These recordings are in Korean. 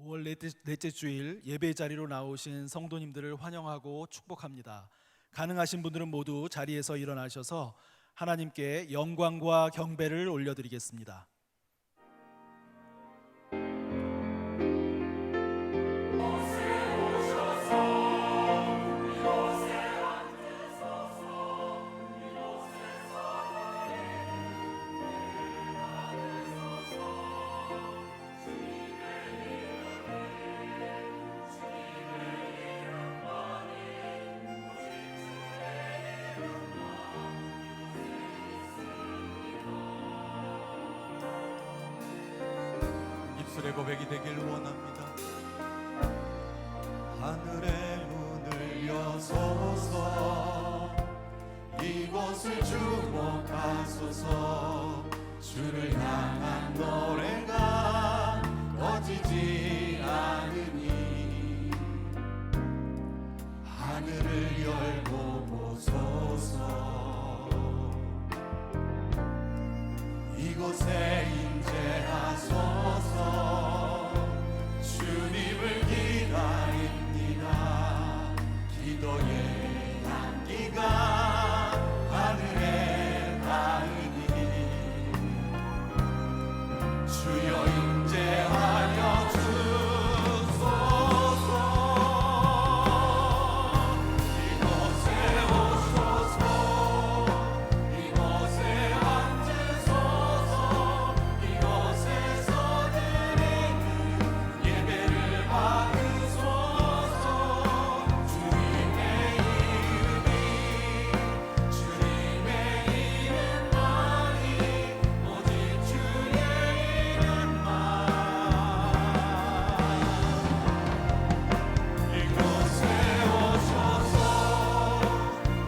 5월 넷째 주일 예배 자리로 나오신 성도님들을 환영하고 축복합니다. 가능하신 분들은 모두 자리에서 일어나셔서 하나님께 영광과 경배를 올려드리겠습니다. 입술의 고백이 되길 원합니다. 하늘의 문을 여소서, 이곳을 주목하소서. 주를 향한 노래가 꺼지지 않으니 하늘을 열고 보소서. 이곳에 임재하소서. 주님을 기다립니다. 기도의 향기가 하늘에 닿으니 주여 임재하여 주소서. 이곳에 오소서. 이곳에 앉으소서. 이곳에서 드리는 예배를 받으소서. 주님의 이름만이 오직 주의 이름만. 이곳에 오셔서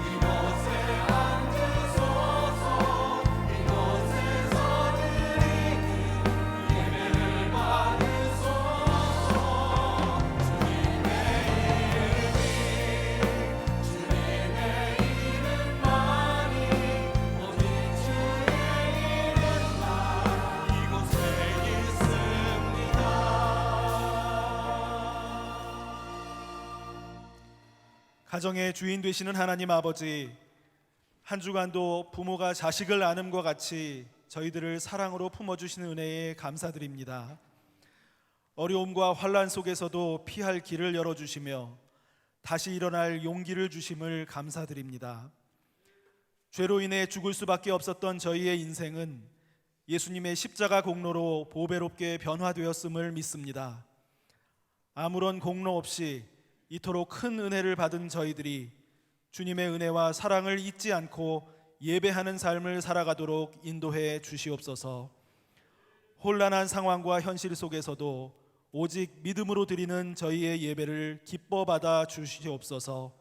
이곳에 앉으소서. 이곳에서 드리는 예배를 받으소서. 주님의 이름만이 오직 주의 이름만 이곳에 있습니다. 가정의 주인 되시는 하나님 아버지, 한 주간도 부모가 자식을 안음과 같이 저희들을 사랑으로 품어주시는 은혜에 감사드립니다. 어려움과 환난 속에서도 피할 길을 열어주시며 다시 일어날 용기를 주심을 감사드립니다. 죄로 인해 죽을 수밖에 없었던 저희의 인생은 예수님의 십자가 공로로 보배롭게 변화되었음을 믿습니다. 아무런 공로 없이 이토록 큰 은혜를 받은 저희들이 주님의 은혜와 사랑을 잊지 않고 예배하는 삶을 살아가도록 인도해 주시옵소서. 혼란한 상황과 현실 속에서도 오직 믿음으로 드리는 저희의 예배를 기뻐 받아 주시옵소서.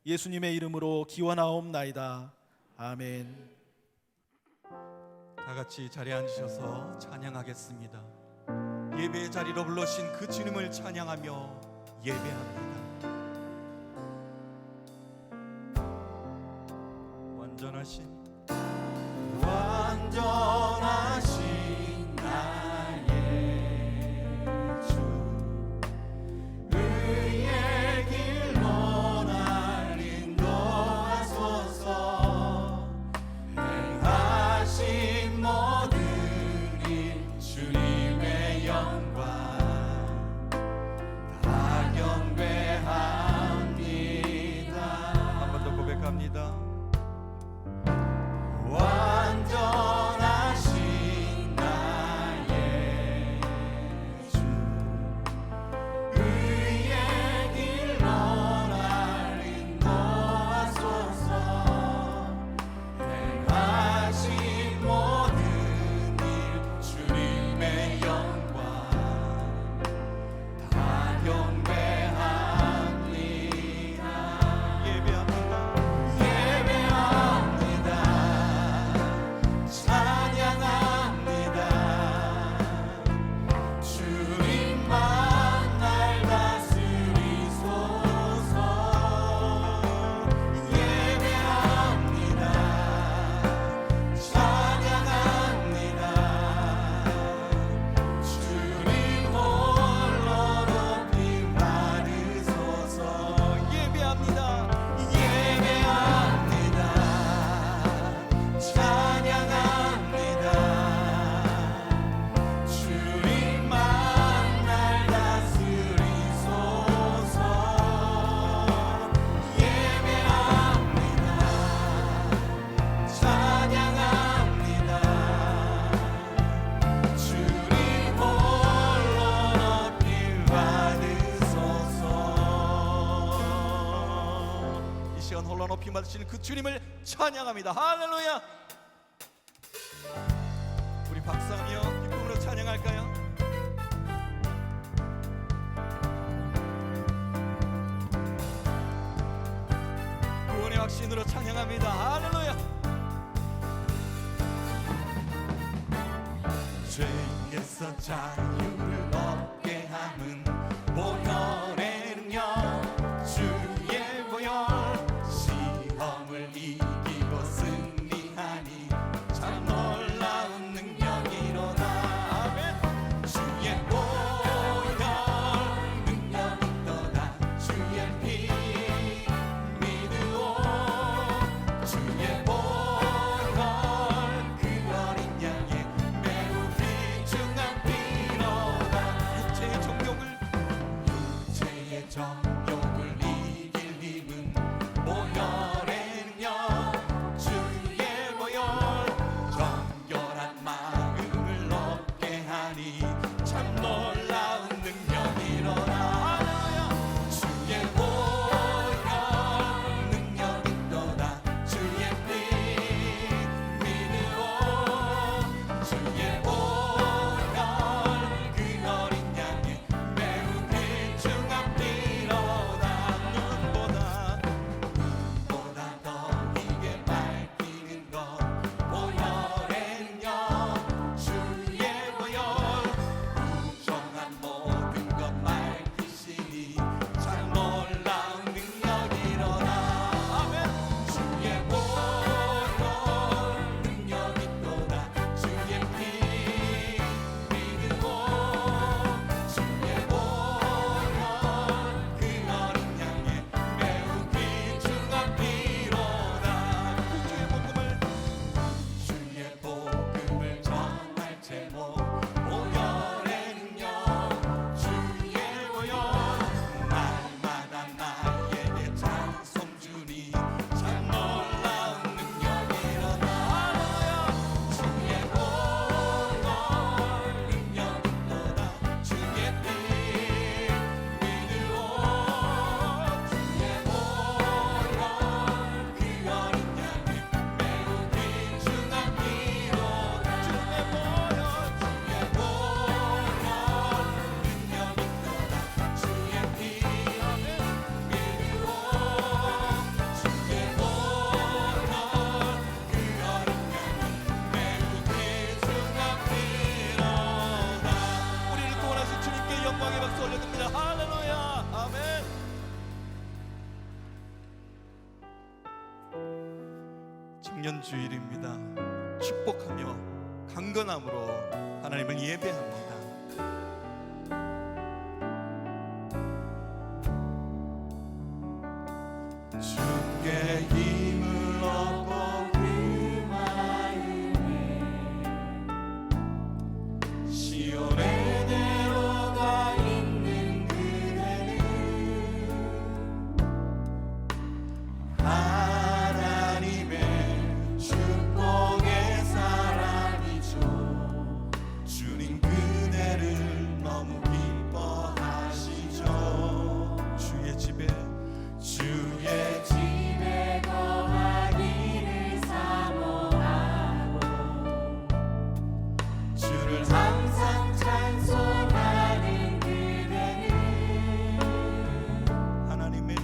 예수님의 이름으로 기원하옵나이다. 아멘. 다 같이 자리에 앉으셔서 찬양하겠습니다. 예배의 자리로 불러신 그 주님을 찬양하며 예배합니다. 완전하신 나의 주, 의의 길로 날 인도하소서. 행하신 모든 일 주님의 영광 다 경배합니다. 한 번 더 고백합니다. 완전한 높임 받으시는 그 주님을 찬양합니다. 할렐루야. 우리 박수하며 기쁨으로 찬양할까요? 구원의 확신으로 찬양합니다. 할렐루야. 죄에서 자유를 얻게 함은 보혈의 능력 주의 보혈 시험을 이기고 승리하니 참 놀라운 능력이로다. 아멘. 주의 보혈 능력이 있도다. 주의 피 믿으오. 주의 보혈 그 어린 양의 매우 귀중한 피로다. 육체의 정욕을 육체의 정욕을 이길 힘은 보혈의 능력 주의 보혈 정결한 마음을 얻게 하니 참 놀라운 능력이로다. 주의 보혈 능력 있도다. 주의 피 믿으오. 주의 보혈 그 어린 양의 매우 귀중한 피로다. 눈보다 더 이게 밝히는 것 보혈의 능력 주의 보혈 부정한 모든 것 밝히시니 참 놀라운 능력이로다. 아멘. 주의 보혈 능력 있도다. 주의 피 믿으오. 주의 보혈 그 어린 양의 매우 귀중한 피로다. 주의 복음을 전할 제목 보혈의 능력 주의 보혈 날마다 나에게 찬송 주니 참 놀라운 능력이로다. 주의 보혈 능력 있도다. 주의 피 믿으오. 주의 보혈 그 어린 양의 매우 귀중한 피로다. 주의 보혈 주의 보혈 능력 있도다. 주의 피 믿으오. 주의 보혈 그 어린 양의 매우 귀중한 피로다. 우리를 구원하신 주님께 영광의 박수 올려드립니다. 할렐루야. 아멘. 청년주일입니다. 축복하며 강건함으로 하나님을 예배합니다. 주께 힘을 얻고 그 마음에 시온에 내려가 있는 그대는 하나님의 축복의 사람이죠. 주님 그대를 너무 기뻐하시죠. 주의 집에 주의 집에 거하기를 사모하고 주를 항상 찬송하는 그대는 하나님의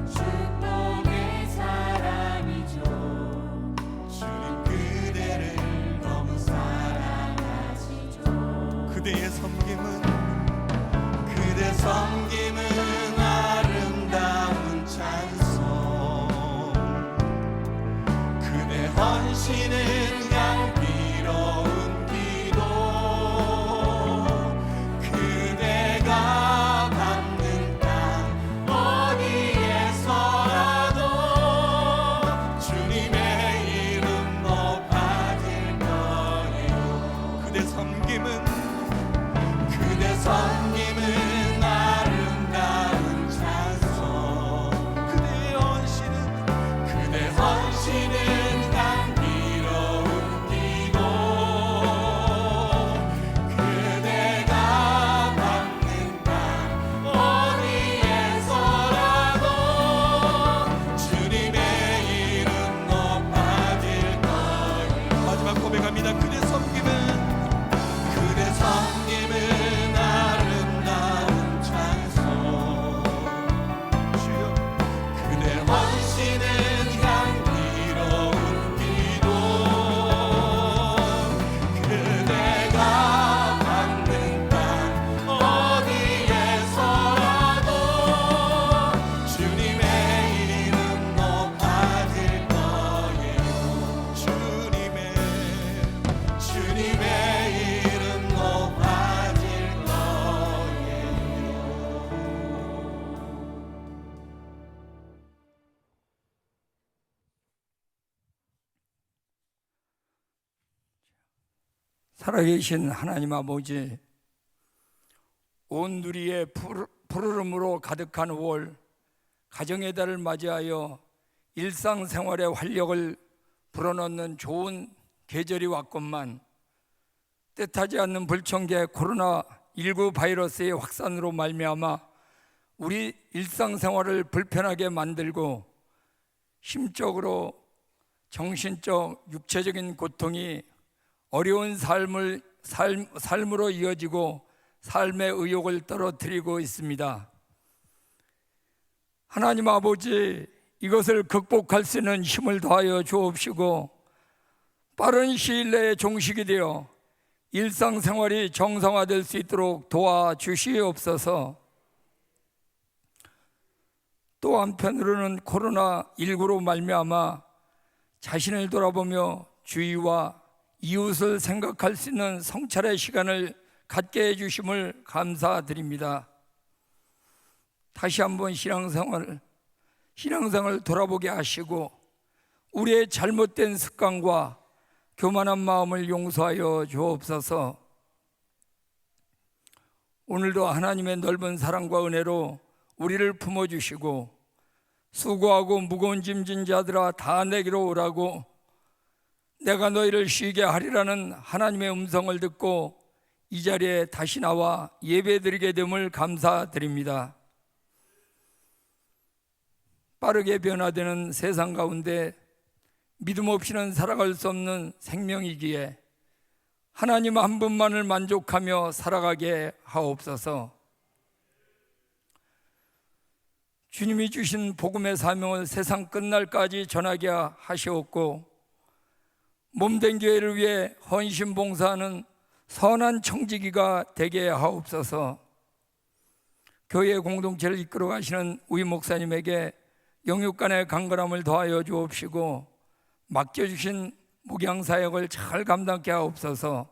축복의 사람이죠. 주님 그대를 너무 사랑하시죠. 그대의 섬김은 그대 섬김은 아름다운 찬송 그대 헌신은 향기로운 기도 그대가 밟는 땅 어디에서라도 주님의 이름 높아질 거예요. 그대 섬김은 그대 섬김은 아름다운 찬송 그대의 헌신은 그대 헌신은 향기로운 기도 그대가 밟는 땅 어디에서라도 성김은 아름다운 찬송 주여 그대 헌신은 향기로운 기도 그대가 받는 땅 어디에서라도 주님의 이름 높아질 거예요 주님의 이름 높아질 거예요 살아계신 하나님 아버지, 온 누리의 푸르름으로 가득한 5월 가정의 달을 맞이하여 일상생활의 활력을 불어넣는 좋은 계절이 왔건만 뜻하지 않는 불청객 코로나19 바이러스의 확산으로 말미암아 우리 일상생활을 불편하게 만들고 심적으로 정신적 육체적인 고통이 어려운 삶으로 이어지고 삶의 의욕을 떨어뜨리고 있습니다. 하나님 아버지, 이것을 극복할 수 있는 힘을 더하여 주옵시고 빠른 시일 내에 종식이 되어 일상생활이 정상화될 수 있도록 도와주시옵소서. 또 한편으로는 코로나19로 말미암아 자신을 돌아보며 주위와 이웃을 생각할 수 있는 성찰의 시간을 갖게 해주심을 감사드립니다. 다시 한번 신앙생활을 돌아보게 하시고 우리의 잘못된 습관과 교만한 마음을 용서하여 주옵소서. 오늘도 하나님의 넓은 사랑과 은혜로 우리를 품어주시고 수고하고 무거운 짐진 자들아 다 내게로 오라고 내가 너희를 쉬게 하리라는 하나님의 음성을 듣고 이 자리에 다시 나와 예배드리게 됨을 감사드립니다. 빠르게 변화되는 세상 가운데 믿음 없이는 살아갈 수 없는 생명이기에 하나님 한 분만을 만족하며 살아가게 하옵소서. 주님이 주신 복음의 사명을 세상 끝날까지 전하게 하시옵고 몸된 교회를 위해 헌신 봉사하는 선한 청지기가 되게 하옵소서. 교회 공동체를 이끌어 가시는 우리 목사님에게 영육간의 강건함을 더하여 주옵시고 맡겨주신 목양사역을 잘 감당케 하옵소서.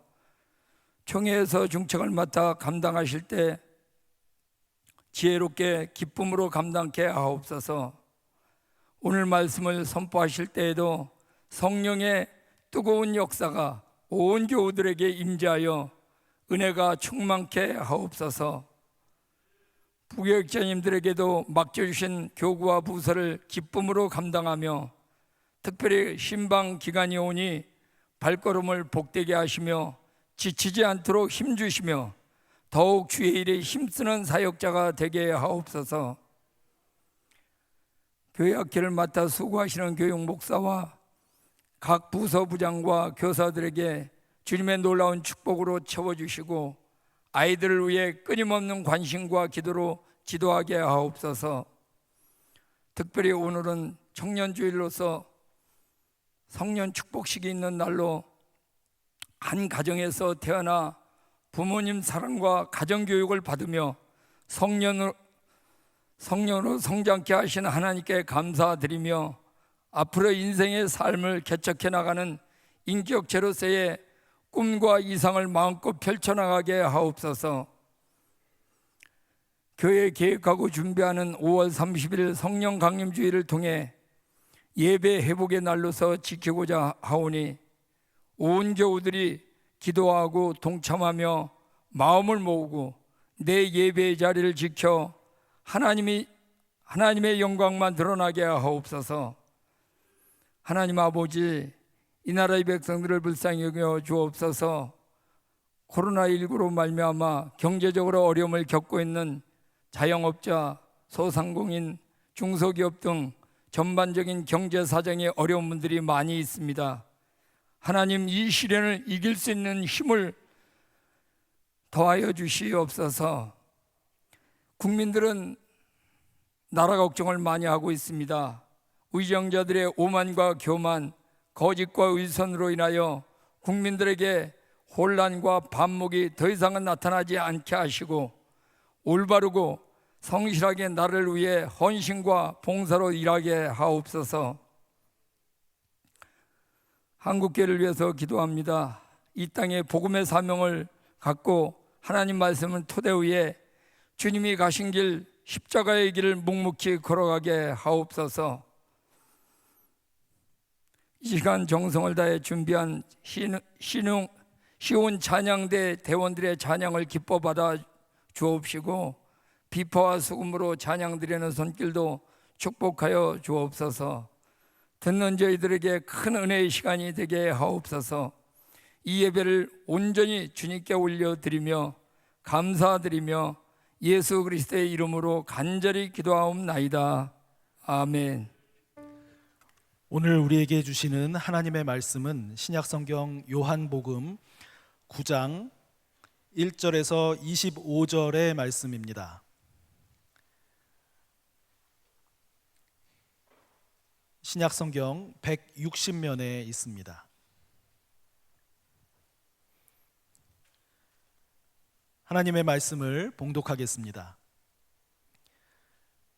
총회에서 중책을 맡아 감당하실 때 지혜롭게 기쁨으로 감당케 하옵소서. 오늘 말씀을 선포하실 때에도 성령의 뜨거운 역사가 온 교우들에게 임재하여 은혜가 충만케 하옵소서. 부교육자님들에게도 맡겨주신 교구와 부서를 기쁨으로 감당하며 특별히 신방 기간이 오니 발걸음을 복되게 하시며 지치지 않도록 힘주시며 더욱 주의 일에 힘쓰는 사역자가 되게 하옵소서. 교회 학회를 맡아 수고하시는 교육 목사와 각 부서 부장과 교사들에게 주님의 놀라운 축복으로 채워주시고 아이들을 위해 끊임없는 관심과 기도로 지도하게 하옵소서. 특별히 오늘은 청년주일로서 성년 축복식이 있는 날로 한 가정에서 태어나 부모님 사랑과 가정교육을 받으며 성년으로 성장케 하신 하나님께 감사드리며 앞으로 인생의 삶을 개척해 나가는 인격체로서의 꿈과 이상을 마음껏 펼쳐나가게 하옵소서. 교회 계획하고 준비하는 5월 30일 성령 강림주의를 통해 예배 회복의 날로서 지키고자 하오니 온 교우들이 기도하고 동참하며 마음을 모으고 내 예배의 자리를 지켜 하나님의 영광만 드러나게 하옵소서. 하나님 아버지, 이 나라의 백성들을 불쌍히 여겨 주옵소서. 코로나19로 말미암아 경제적으로 어려움을 겪고 있는 자영업자, 소상공인, 중소기업 등 전반적인 경제 사정에 어려운 분들이 많이 있습니다. 하나님, 이 시련을 이길 수 있는 힘을 더하여 주시옵소서. 국민들은 나라 걱정을 많이 하고 있습니다. 위정자들의 오만과 교만, 거짓과 위선으로 인하여 국민들에게 혼란과 반목이 더 이상은 나타나지 않게 하시고 올바르고 성실하게 나를 위해 헌신과 봉사로 일하게 하옵소서. 한국교회를 위해서 기도합니다. 이 땅에 복음의 사명을 갖고 하나님 말씀을 토대 위에 주님이 가신 길, 십자가의 길을 묵묵히 걸어가게 하옵소서. 이 시간 정성을 다해 준비한 시온 찬양대 대원들의 찬양을 기뻐 받아 주옵시고 비파와 수금으로 찬양 드리는 손길도 축복하여 주옵소서. 듣는 저희들에게 큰 은혜의 시간이 되게 하옵소서. 이 예배를 온전히 주님께 올려드리며 감사드리며 예수 그리스도의 이름으로 간절히 기도하옵나이다. 아멘. 오늘 우리에게 주시는 하나님의 말씀은 신약성경 요한복음 9장 1절에서 25절의 말씀입니다. 신약성경 160면에 있습니다. 하나님의 말씀을 봉독하겠습니다.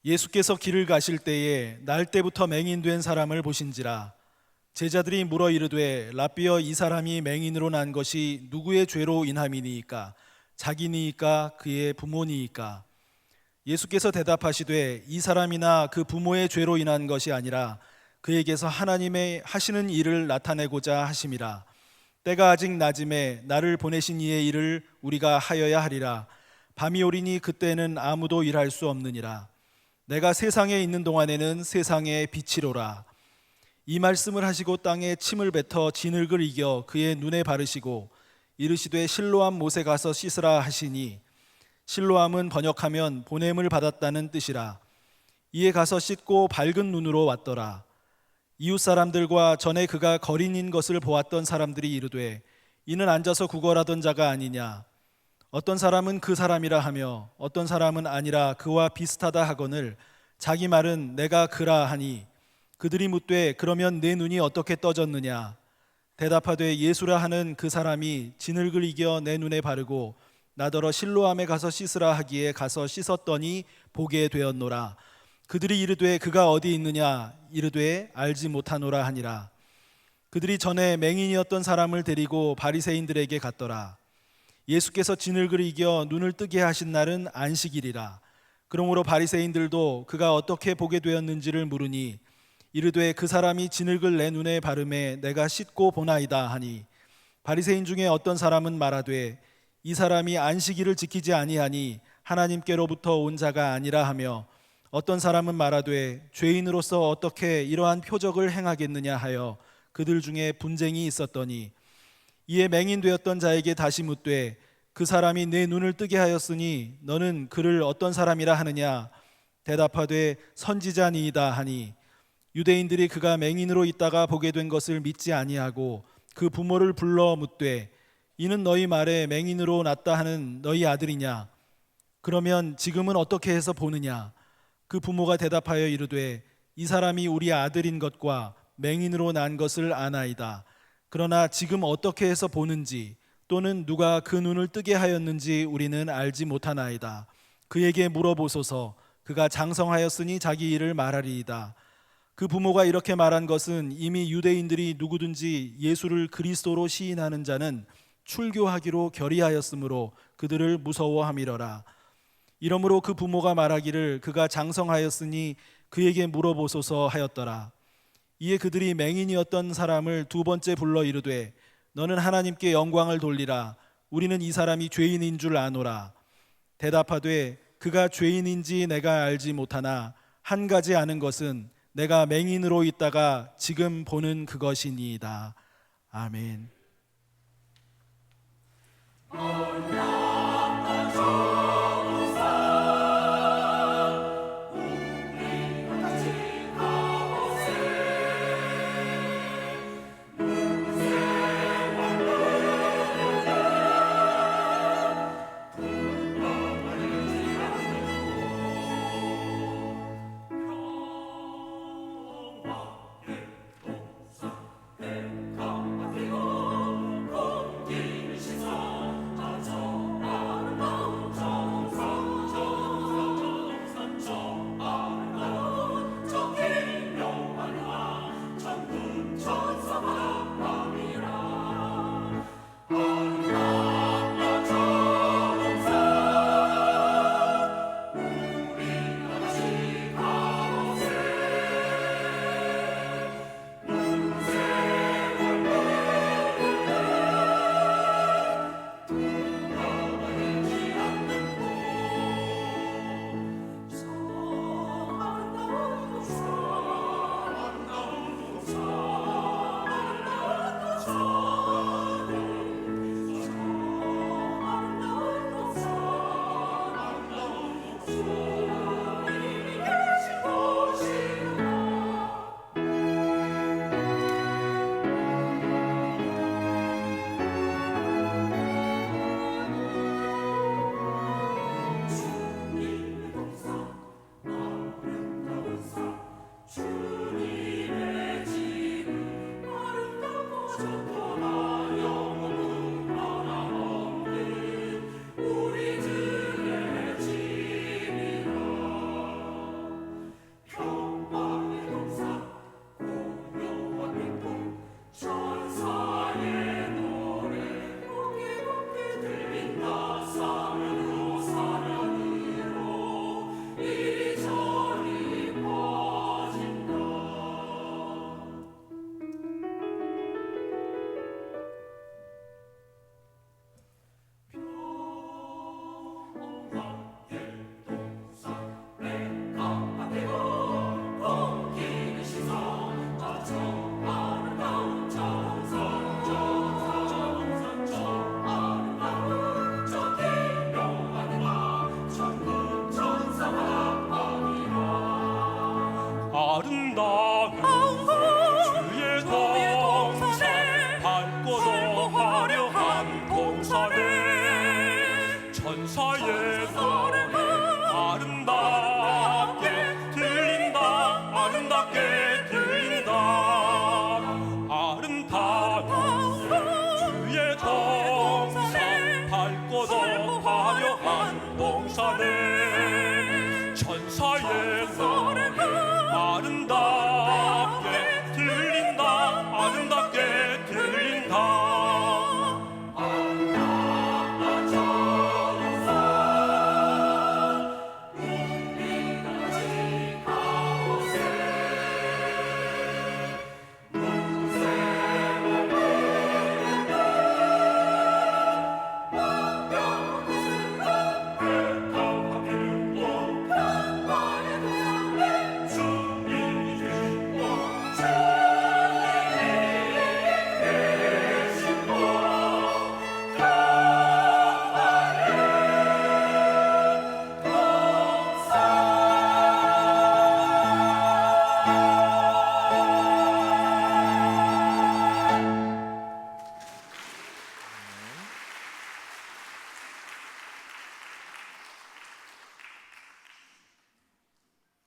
예수께서 길을 가실 때에 날 때부터 맹인된 사람을 보신지라. 제자들이 물어 이르되 라삐여, 이 사람이 맹인으로 난 것이 누구의 죄로 인함이니이까? 자기니이까 그의 부모니이까? 예수께서 대답하시되 이 사람이나 그 부모의 죄로 인한 것이 아니라 그에게서 하나님의 하시는 일을 나타내고자 하심이라. 때가 아직 낮음에 나를 보내신 이의 일을 우리가 하여야 하리라. 밤이 오리니 그때는 아무도 일할 수 없느니라. 내가 세상에 있는 동안에는 세상의 빛이로라. 이 말씀을 하시고 땅에 침을 뱉어 진흙을 이겨 그의 눈에 바르시고 이르시되 실로암 못에 가서 씻으라 하시니, 실로암은 번역하면 보냄을 받았다는 뜻이라. 이에 가서 씻고 밝은 눈으로 왔더라. 이웃 사람들과 전에 그가 거린인 것을 보았던 사람들이 이르되 이는 앉아서 구걸하던 자가 아니냐. 어떤 사람은 그 사람이라 하며 어떤 사람은 아니라 그와 비슷하다 하거늘 자기 말은 내가 그라 하니, 그들이 묻되 그러면 내 눈이 어떻게 떠졌느냐. 대답하되 예수라 하는 그 사람이 진흙을 이겨 내 눈에 바르고 나더러 실로암에 가서 씻으라 하기에 가서 씻었더니 보게 되었노라. 그들이 이르되 그가 어디 있느냐. 이르되 알지 못하노라 하니라. 그들이 전에 맹인이었던 사람을 데리고 바리새인들에게 갔더라. 예수께서 진흙을 이겨 눈을 뜨게 하신 날은 안식일이라. 그러므로 바리새인들도 그가 어떻게 보게 되었는지를 물으니 이르되 그 사람이 진흙을 내 눈에 바르매 내가 씻고 보나이다 하니, 바리새인 중에 어떤 사람은 말하되 이 사람이 안식일을 지키지 아니하니 하나님께로부터 온 자가 아니라 하며, 어떤 사람은 말하되 죄인으로서 어떻게 이러한 표적을 행하겠느냐 하여 그들 중에 분쟁이 있었더니, 이에 맹인되었던 자에게 다시 묻되 그 사람이 내 눈을 뜨게 하였으니 너는 그를 어떤 사람이라 하느냐. 대답하되 선지자니이다 하니, 유대인들이 그가 맹인으로 있다가 보게 된 것을 믿지 아니하고 그 부모를 불러 묻되 이는 너희 말에 맹인으로 났다 하는 너희 아들이냐. 그러면 지금은 어떻게 해서 보느냐. 그 부모가 대답하여 이르되 이 사람이 우리 아들인 것과 맹인으로 난 것을 아나이다. 그러나 지금 어떻게 해서 보는지 또는 누가 그 눈을 뜨게 하였는지 우리는 알지 못하나이다. 그에게 물어보소서. 그가 장성하였으니 자기 일을 말하리이다. 그 부모가 이렇게 말한 것은 이미 유대인들이 누구든지 예수를 그리스도로 시인하는 자는 출교하기로 결의하였으므로 그들을 무서워함이러라. 이러므로 그 부모가 말하기를 그가 장성하였으니 그에게 물어보소서 하였더라. 이에 그들이 맹인이었던 사람을 두 번째 불러 이르되 너는 하나님께 영광을 돌리라. 우리는 이 사람이 죄인인 줄 아노라. 대답하되 그가 죄인인지 내가 알지 못하나 한 가지 아는 것은 내가 맹인으로 있다가 지금 보는 그것이니이다. 아멘. 천사의 노래 아름답게 들린다. 아름답게 들린다. 아름다운 주의 동산 밝고도 화려한 동산에 천사의 노래 아름답게 들린다. 아름답게 들린다.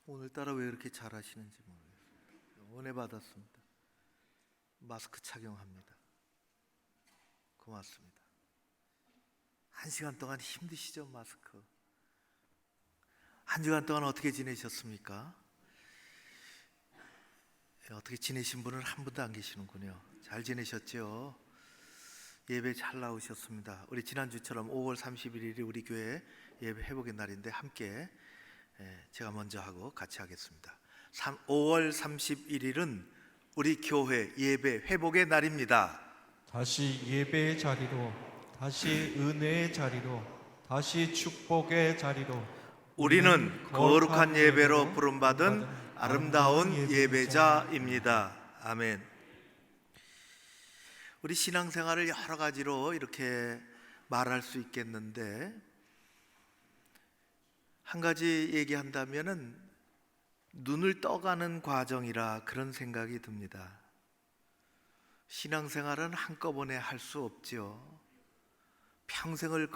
오늘따라 왜 이렇게 잘하시는지 모르겠어요. 은혜 받았습니다. 마스크 착용합니다. 고맙습니다. 1시간 동안 힘드시죠? 마스크. 1주간 동안 어떻게 지내셨습니까? 어떻게 지내신 분은 한 분도 안 계시는군요. 잘 지내셨죠? 예배 잘 나오셨습니다. 우리 지난주처럼 5월 31일이 우리 교회 예배 회복의 날인데 함께 제가 먼저 하고 같이 하겠습니다. 5월 31일은 우리 교회 예배 회복의 날입니다. 다시 예배의 자리로, 다시 은혜의 자리로, 다시 축복의 자리로 우리는 거룩한 예배로 부름받은 아름다운 예배자입니다. 아멘. 우리 신앙생활을 여러 가지로 이렇게 말할 수 있겠는데 한 가지 얘기한다면은 눈을 떠가는 과정이라 그런 생각이 듭니다. 신앙생활은 한꺼번에 할 수 없죠. 평생을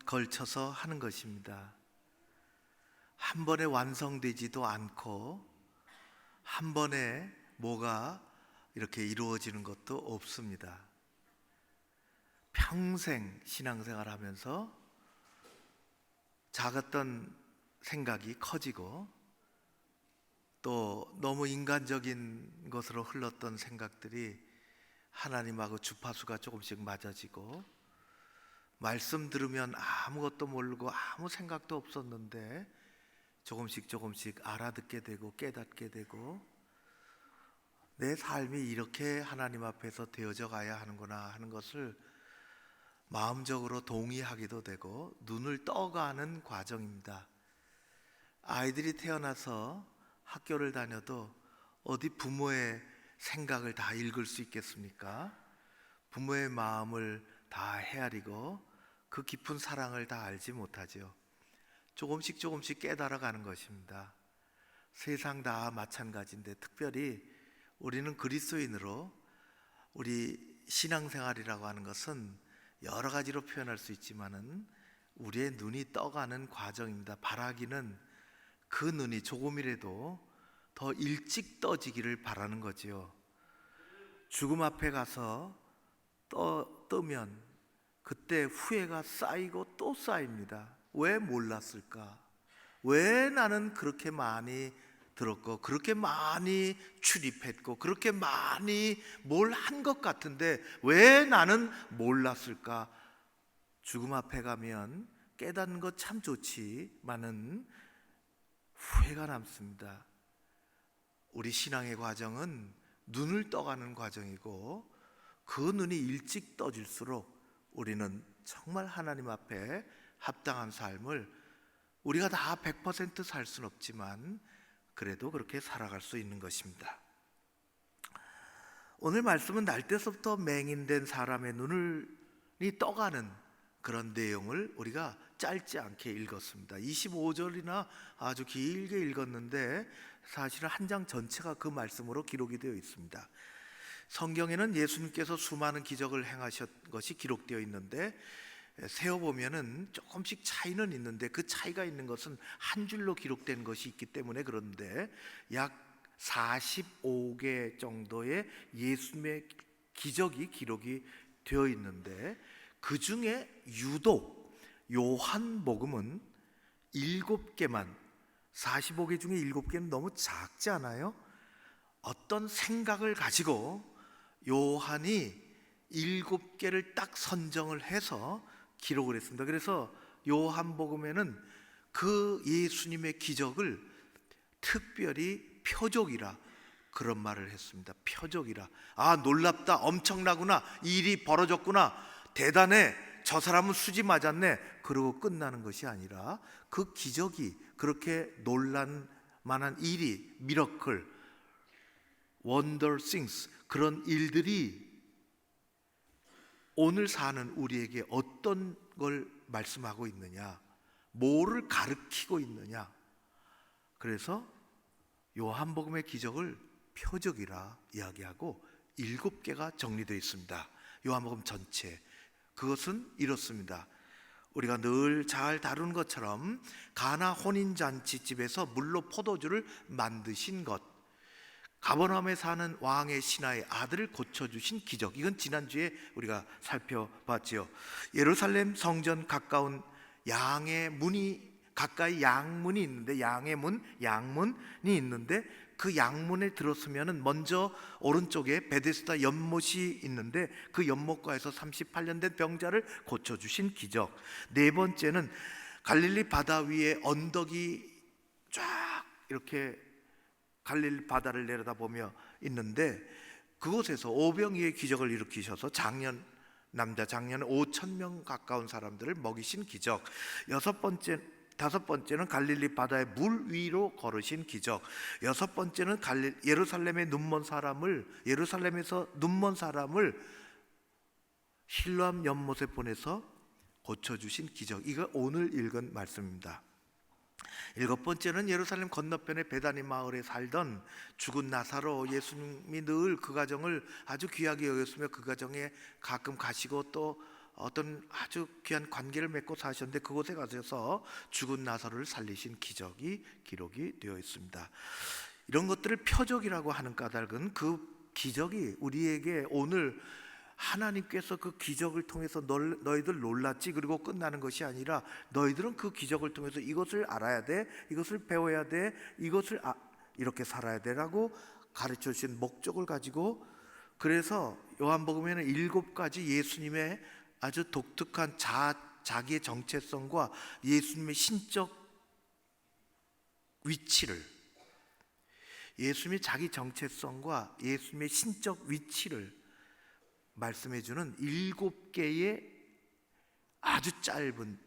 걸쳐서 하는 것입니다. 한 번에 완성되지도 않고 한 번에 뭐가 이렇게 이루어지는 것도 없습니다. 평생 신앙생활 하면서 작았던 생각이 커지고 또 너무 인간적인 것으로 흘렀던 생각들이 하나님하고 주파수가 조금씩 맞아지고 말씀 들으면 아무것도 모르고 아무 생각도 없었는데 조금씩 알아듣게 되고 깨닫게 되고 내 삶이 이렇게 하나님 앞에서 되어져 가야 하는구나 하는 것을 마음적으로 동의하기도 되고 눈을 떠가는 과정입니다. 아이들이 태어나서 학교를 다녀도 어디 부모의 생각을 다 읽을 수 있겠습니까? 부모의 마음을 다 헤아리고 그 깊은 사랑을 다 알지 못하죠. 조금씩 깨달아가는 것입니다. 세상 다 마찬가지인데 특별히 우리는 그리스도인으로 우리 신앙생활이라고 하는 것은 여러 가지로 표현할 수 있지만은 우리의 눈이 떠가는 과정입니다. 바라기는 그 눈이 조금이라도 더 일찍 떠지기를 바라는 거지요. 죽음 앞에 가서 뜨면 그때 후회가 쌓이고 또 쌓입니다. 왜 몰랐을까? 왜 나는 그렇게 많이 들었고 그렇게 많이 출입했고 그렇게 많이 뭘 한 것 같은데 왜 나는 몰랐을까? 죽음 앞에 가면 깨닫는 것 참 좋지만은 후회가 남습니다. 우리 신앙의 과정은 눈을 떠가는 과정이고 그 눈이 일찍 떠질수록 우리는 정말 하나님 앞에 합당한 삶을 우리가 다 100% 살 수는 없지만 그래도 그렇게 살아갈 수 있는 것입니다. 오늘 말씀은 날 때서부터 맹인된 사람의 눈이 떠가는 그런 내용을 우리가 짧지 않게 읽었습니다. 25절이나 아주 길게 읽었는데 사실은 한 장 전체가 그 말씀으로 기록이 되어 있습니다. 성경에는 예수님께서 수많은 기적을 행하신 것이 기록되어 있는데 세어보면은 조금씩 차이는 있는데 그 차이가 있는 것은 한 줄로 기록된 것이 있기 때문에 그런데 약 45개 정도의 예수님의 기적이 기록이 되어 있는데 그 중에 유독 요한복음은 7개만, 45개 중에 7개는 너무 작지 않아요? 어떤 생각을 가지고 요한이 7개를 딱 선정을 해서 기록을 했습니다. 그래서 요한복음에는 그 예수님의 기적을 특별히 표적이라 그런 말을 했습니다. 표적이라. 아, 놀랍다, 엄청나구나, 일이 벌어졌구나, 대단해, 저 사람은 수지 맞았네, 그러고 끝나는 것이 아니라 그 기적이, 그렇게 놀란 만한 일이, 미러클, 원더 싱스, 그런 일들이 오늘 사는 우리에게 어떤 걸 말씀하고 있느냐, 뭐를 가르치고 있느냐. 그래서 요한복음의 기적을 표적이라 이야기하고 7개가 정리되어 있습니다. 요한복음 전체. 그것은 이렇습니다. 우리가 늘 잘 다루는 것처럼 가나 혼인잔치집에서 물로 포도주를 만드신 것, 가버나움에 사는 왕의 신하의 아들을 고쳐주신 기적, 이건 지난주에 우리가 살펴봤지요. 예루살렘 성전 가까운 양의 문이, 가까이 양문이 있는데, 양의 문, 양문이 있는데 그 양문에 들었으면 먼저 오른쪽에 베데스다 연못이 있는데 그 연못가에서 38년 된 병자를 고쳐주신 기적. 네 번째는 갈릴리 바다 위에 언덕이 쫙 이렇게 갈릴리 바다를 내려다보며 있는데 그곳에서 오병이의 기적을 일으키셔서 남자 장년 5,000명 가까운 사람들을 먹이신 기적. 다섯 번째는 갈릴리 바다의 물 위로 걸으신 기적. 여섯 번째는 예루살렘에서 눈먼 사람을 실로암 연못에 보내서 고쳐주신 기적. 이거 오늘 읽은 말씀입니다. 일곱 번째는 예루살렘 건너편의 베다니 마을에 살던 죽은 나사로, 예수님이 늘 그 가정을 아주 귀하게 여겼으며 그 가정에 가끔 가시고 또 어떤 아주 귀한 관계를 맺고 사셨는데 그곳에 가셔서 죽은 나사로를 살리신 기적이 기록이 되어 있습니다. 이런 것들을 표적이라고 하는 까닭은 그 기적이 우리에게 오늘 하나님께서 그 기적을 통해서 너희들 놀랐지, 그리고 끝나는 것이 아니라 너희들은 그 기적을 통해서 이것을 알아야 돼, 이것을 배워야 돼, 이것을 이렇게 살아야 되라고 가르쳐 주신 목적을 가지고, 그래서 요한복음에는 7가지 예수님의 아주 독특한 자기의 정체성과 예수님의 신적 위치를, 예수님의 자기 정체성과 예수님의 신적 위치를 말씀해주는 7개의 아주 짧은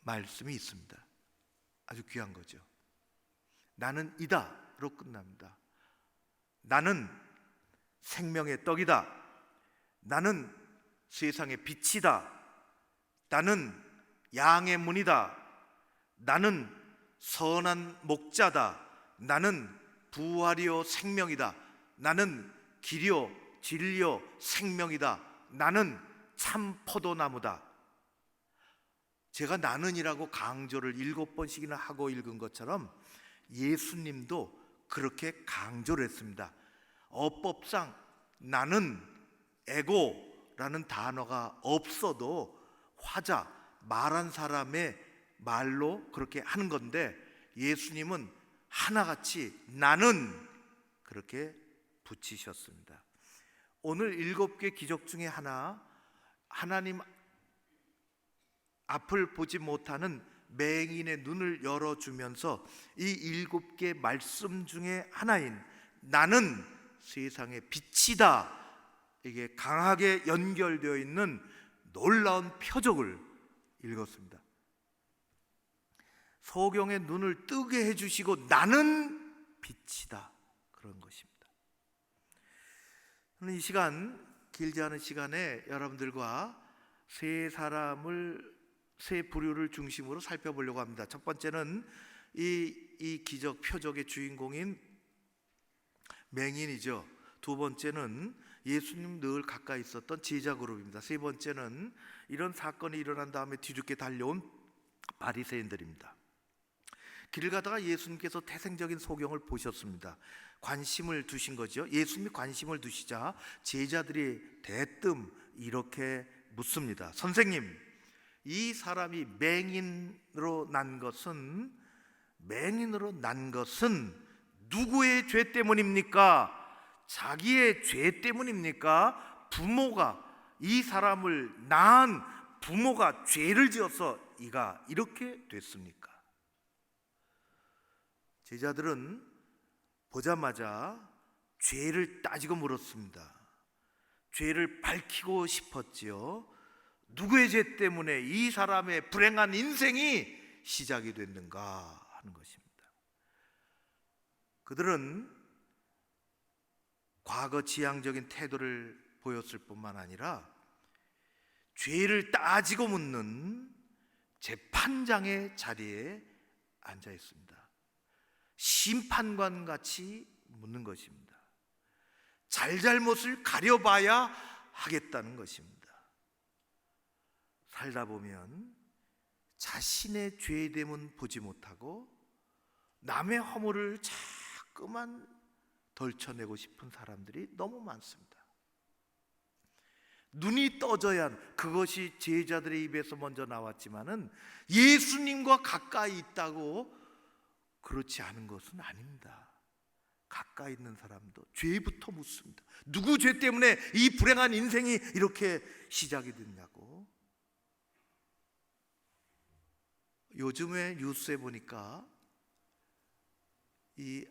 말씀이 있습니다. 아주 귀한 거죠. 나는 이다로 끝납니다. 나는 생명의 떡이다. 나는 세상의 빛이다. 나는 양의 문이다. 나는 선한 목자다. 나는 부활이요 생명이다. 나는 길이요 진리요 생명이다. 나는 참 포도나무다. 제가 나는이라고 강조를 7번씩이나 하고 읽은 것처럼 예수님도 그렇게 강조를 했습니다. 어법상 나는, 에고라는 단어가 없어도 화자, 말한 사람의 말로 그렇게 하는 건데 예수님은 하나같이 나는 그렇게 붙이셨습니다. 오늘 7개 기적 중에 하나, 하나님 앞을 보지 못하는 맹인의 눈을 열어주면서 이 7개 말씀 중에 하나인 나는 세상의 빛이다, 이게 강하게 연결되어 있는 놀라운 표적을 읽었습니다. 소경의 눈을 뜨게 해주시고 나는 빛이다, 그런 것입니다. 저는 이 시간, 길지 않은 시간에 여러분들과 세 부류를 중심으로 살펴보려고 합니다. 첫 번째는 이 기적 표적의 주인공인 맹인이죠. 두 번째는 예수님 늘 가까이 있었던 제자 그룹입니다. 세 번째는 이런 사건이 일어난 다음에 뒤늦게 달려온 바리새인들입니다. 길을 가다가 예수님께서 태생적인 소경을 보셨습니다. 관심을 두신 거죠. 예수님이 관심을 두시자 제자들이 대뜸 이렇게 묻습니다. 선생님, 이 사람이 맹인으로 난 것은 누구의 죄 때문입니까? 자기의 죄 때문입니까? 부모가, 이 사람을 낳은 부모가 죄를 지어서 이가 이렇게 됐습니까? 제자들은 보자마자 죄를 따지고 물었습니다. 죄를 밝히고 싶었지요. 누구의 죄 때문에 이 사람의 불행한 인생이 시작이 됐는가 하는 것입니다. 그들은 과거 지향적인 태도를 보였을 뿐만 아니라 죄를 따지고 묻는 재판장의 자리에 앉아 있습니다. 심판관 같이 묻는 것입니다. 잘잘못을 가려봐야 하겠다는 것입니다. 살다 보면 자신의 죄됨은 보지 못하고 남의 허물을 자꾸만 덜쳐내고 싶은 사람들이 너무 많습니다. 눈이 떠져야 하는, 그것이 제자들의 입에서 먼저 나왔지만은 예수님과 가까이 있다고 그렇지 않은 것은 아닙니다. 가까이 있는 사람도 죄부터 묻습니다. 누구 죄 때문에 이 불행한 인생이 이렇게 시작이 됐냐고. 요즘에 뉴스에 보니까 이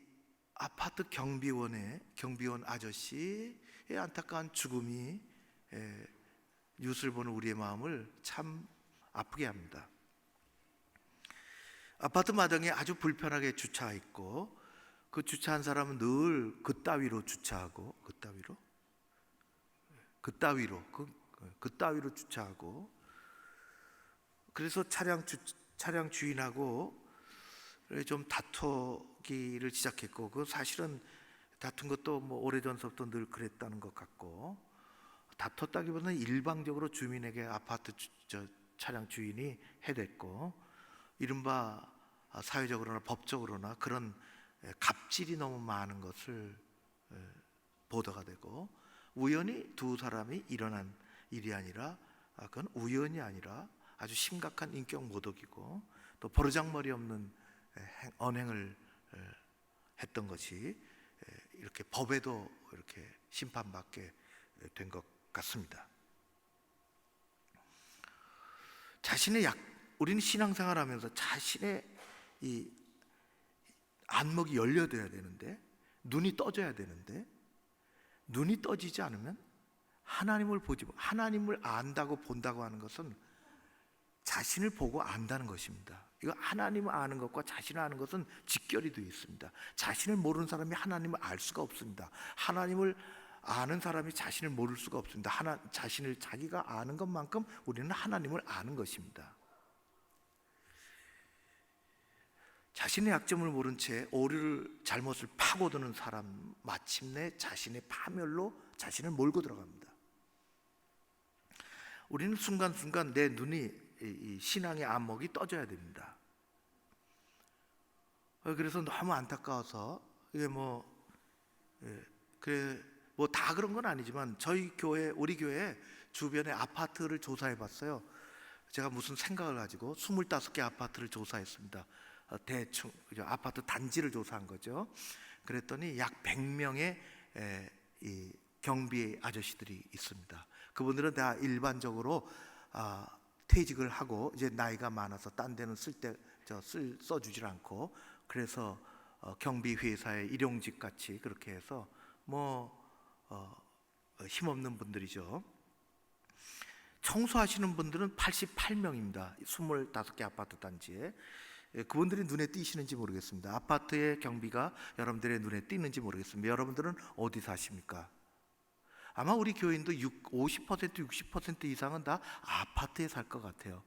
아파트 경비원 아저씨의 안타까운 죽음이 뉴스를 보는 우리의 마음을 참 아프게 합니다. 아파트 마당에 아주 불편하게 주차했고, 그 주차한 사람은 늘 그따위로 주차하고, 그따위로 주차하고, 그래서 차량 주인하고 좀 다투기를 시작했고, 그 사실은 다툰 것도 뭐 오래전서부터 늘 그랬다는 것 같고, 다퉜다기보다는 일방적으로 주민에게 아파트 차량 주인이 해댔고, 이른바 사회적으로나 법적으로나 그런 갑질이 너무 많은 것을 보도가 되고, 우연히 두 사람이 일어난 일이 아니라, 그건 우연이 아니라 아주 심각한 인격 모독이고 또 버르장머리 없는 언행을 했던 것이 이렇게 법에도 이렇게 심판받게 된 것 같습니다. 우리는 신앙생활하면서 자신의 이 안목이 열려져야 되는데, 눈이 떠져야 되는데, 눈이 떠지지 않으면 하나님을 안다고 본다고 하는 것은 자신을 보고 안다는 것입니다. 이거 하나님을 아는 것과 자신을 아는 것은 직결이 되어 있습니다. 자신을 모르는 사람이 하나님을 알 수가 없습니다. 하나님을 아는 사람이 자신을 모를 수가 없습니다. 자신을 자기가 아는 것만큼 우리는 하나님을 아는 것입니다. 자신의 약점을 모른 채 오류를 잘못을 파고드는 사람, 마침내 자신의 파멸로 자신을 몰고 들어갑니다. 우리는 순간순간 내 눈이, 이 신앙의 안목이 떠져야 됩니다. 그래서 너무 안타까워서, 이게 다 그런 건 아니지만 우리 교회 주변에 아파트를 조사해 봤어요. 제가 무슨 생각을 가지고 25개 아파트를 조사했습니다. 대충 아파트 단지를 조사한 거죠. 그랬더니 약 100명의 이 경비 아저씨들이 있습니다. 그분들은 다 일반적으로 퇴직을 하고 이제 나이가 많아서 딴 데는 써주질 않고, 그래서 경비 회사의 일용직 같이 그렇게 해서 힘없는 분들이죠. 청소하시는 분들은 88명입니다. 25개 아파트 단지에. 그분들이 눈에 띄시는지 모르겠습니다. 아파트의 경비가 여러분들의 눈에 띄는지 모르겠습니다. 여러분들은 어디 사십니까? 아마 우리 교인도 50%, 60% 이상은 다 아파트에 살 것 같아요.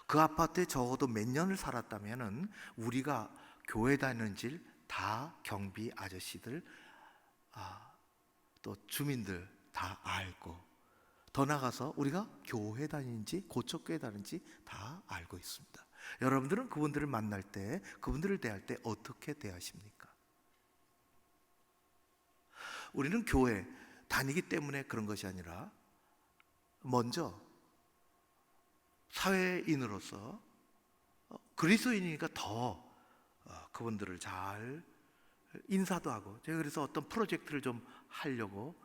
그 아파트에 적어도 몇 년을 살았다면은 우리가 교회 다니는 길 다 경비 아저씨들, 또 주민들 다 알고, 더 나아가서 우리가 교회 다니는지 고척교회 다니는지 다 알고 있습니다. 여러분들은 그분들을 만날 때, 그분들을 대할 때 어떻게 대하십니까? 우리는 교회 다니기 때문에 그런 것이 아니라 먼저 사회인으로서 그리스도인이니까 더 그분들을 잘 인사도 하고, 제가 그래서 어떤 프로젝트를 좀 하려고